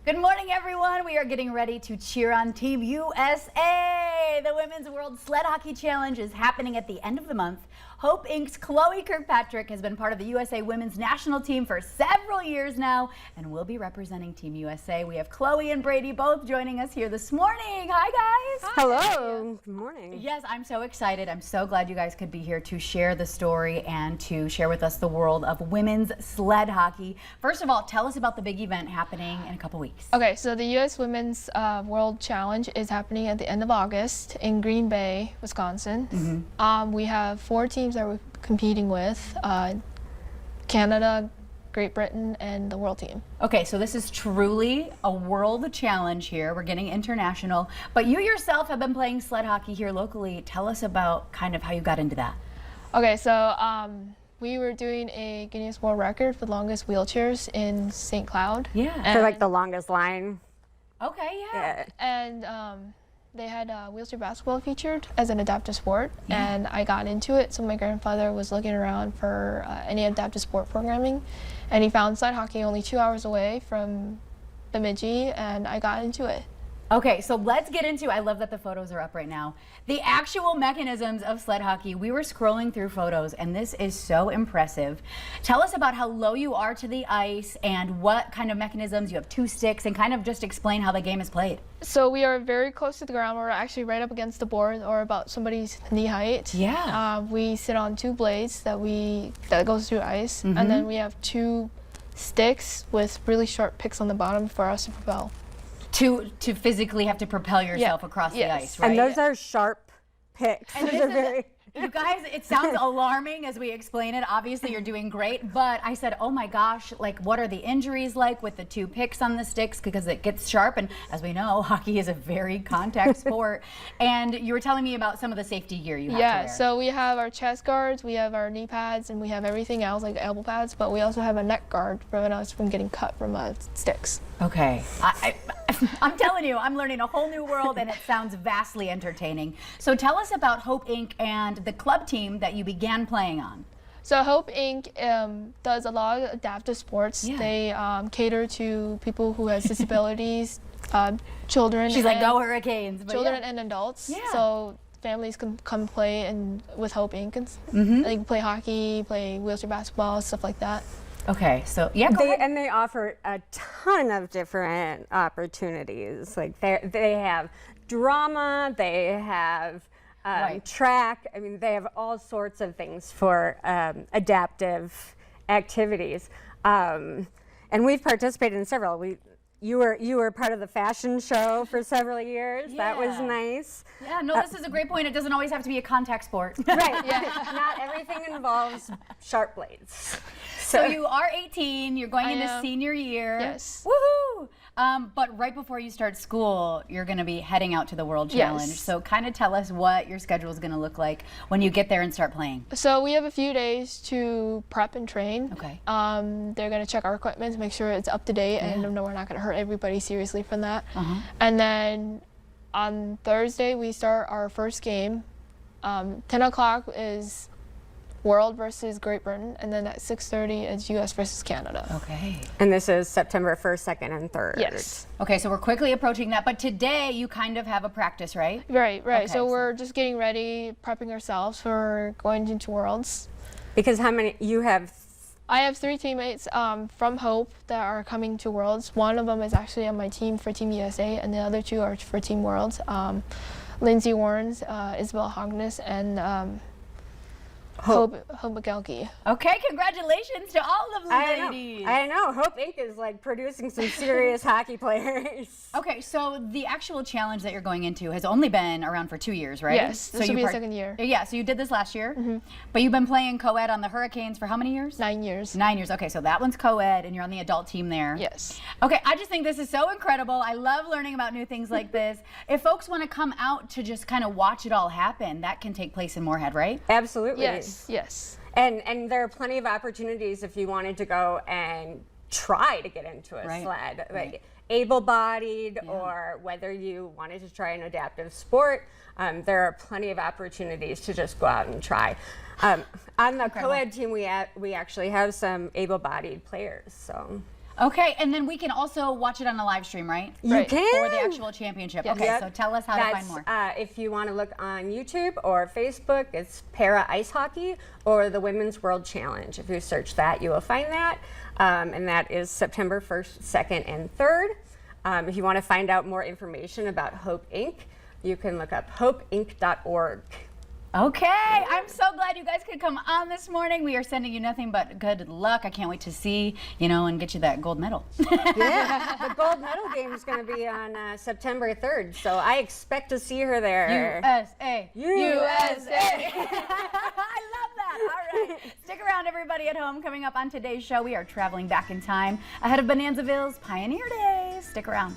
Good morning, everyone. We are getting ready to cheer on Team USA. The Women's World Sled Hockey Challenge is happening at the end of the month. Hope Inc.'s Chloe Kirkpatrick has been part of the USA Women's National Team for several years now and will be representing Team USA. We have Chloe and Brady both joining us here this morning. Hi, guys. Hello. Good morning. Yes, I'm so excited. I'm so glad you guys could be here to share the story and to share with us the world of women's sled hockey. First of all, tell us about the big event happening in a couple weeks. Okay, so the U.S. Women's World Challenge is happening at the end of August in Green Bay, Wisconsin. We have 4 teams that we're competing with, Canada, Great Britain, and the world team. Okay, so this is truly a world challenge here. We're getting international, but you yourself have been playing sled hockey here locally. Tell us about kind of how you got into that. Okay, so we were doing a Guinness World Record for the longest wheelchairs in St. Cloud. Yeah. For like the longest line. Okay, yeah. And they had wheelchair basketball featured as an adaptive sport, Yeah. and I got into it. So my grandfather was looking around for any adaptive sport programming, and he found sled hockey only 2 hours away from Bemidji, and I got into it. Okay, so let's get into, I love that the photos are up right now, the actual mechanisms of sled hockey. We were scrolling through photos and this is so impressive. Tell us about how low you are to the ice and what kind of mechanisms. You have 2 sticks, and kind of just explain how the game is played. So we are very close to the ground. We're actually right up against the board, or about somebody's knee height. Yeah. We sit on 2 blades that goes through ice, and then we have 2 sticks with really sharp picks on the bottom for us to propel. To physically have to propel yourself across the ice, right? And those are sharp picks. And Those this are is- very You guys, it sounds alarming as we explain it. Obviously, you're doing great, but I said, oh my gosh, like, what are the injuries like with the 2 picks on the sticks? Because it gets sharp, and as we know, hockey is a very contact sport. And you were telling me about some of the safety gear you have to wear. Yeah, so we have our chest guards, we have our knee pads, and we have everything else, like elbow pads, but we also have a neck guard to prevent us from getting cut from sticks. Okay. I'm telling you, I'm learning a whole new world, and it sounds vastly entertaining. So tell us about Hope Inc. and the club team that you began playing on. So Hope Inc. Does a lot of adaptive sports. Yeah. They cater to people who have disabilities, children. She's like, and- go Hurricanes. But children yeah. and adults. Yeah. So families can come play with Hope Inc. And they can play hockey, play wheelchair basketball, stuff like that. Okay, so yeah, go ahead. and they offer a ton of different opportunities. Like they have drama, they have Right. track. I mean, they have all sorts of things for adaptive activities. And we've participated in several. You were part of the fashion show for several years. That was Yeah. nice. Yeah, no, this is a great point. It doesn't always have to be a contact sport. Right. Not everything involves sharp blades. So you are 18, you're going I into am. senior year. Yes. Woohoo! But right before you start school, you're going to be heading out to the World Challenge. Yes. So kind of tell us what your schedule is going to look like when you get there and start playing. So we have a few days to prep and train. Okay. They're going to check our equipment to make sure it's up to date, and no, we're not going to hurt everybody seriously from that. Uh-huh. And then on Thursday, we start our first game. 10 o'clock is World versus Great Britain, and then at 6:30 is US versus Canada. Okay. And this is September 1st, 2nd, and 3rd. Yes. Okay, so we're quickly approaching that. But today you kind of have a practice, right? Right. Okay, So we're just getting ready, prepping ourselves for going into Worlds. Because how many you have? I have 3 teammates from Hope that are coming to Worlds. One of them is actually on my team for Team USA, and the other 2 are for Team Worlds. Lindsay Warrens, Isabel Hognes, and Hope McGelkey. Okay, congratulations to all of the ladies. I know. Hope Inc. is like producing some serious hockey players. Okay, so the actual challenge that you're going into has only been around for 2 years, right? Yes, this so will you be the second year. Yeah, so you did this last year, but you've been playing co-ed on the Hurricanes for how many years? 9 years. 9 years. Okay, so that one's co-ed, and you're on the adult team there. Yes. Okay, I just think this is so incredible. I love learning about new things like this. If folks want to come out to just kind of watch it all happen, that can take place in Moorhead, right? Absolutely. Yes. And there are plenty of opportunities if you wanted to go and try to get into a Right. sled, like able-bodied, or whether you wanted to try an adaptive sport. There are plenty of opportunities to just go out and try. On the co-ed team, we actually have some able-bodied players. So Okay, and then we can also watch it on a live stream, right? You Right. can. For the actual championship. Okay, Yep. so tell us how to find more. If you want to look on YouTube or Facebook, it's Para Ice Hockey or the Women's World Challenge. If you search that, you will find that. And that is September 1st, 2nd, and 3rd. If you want to find out more information about Hope Inc., you can look up hopeinc.org. Okay, I'm so glad you guys could come on this morning. We are sending you nothing but good luck. I can't wait to see, and get you that gold medal. Yeah, the gold medal game is going to be on September 3rd, so I expect to see her there. USA. USA. I love that. All right. Stick around, everybody at home. Coming up on today's show, we are traveling back in time ahead of Bonanzaville's Pioneer Days. Stick around.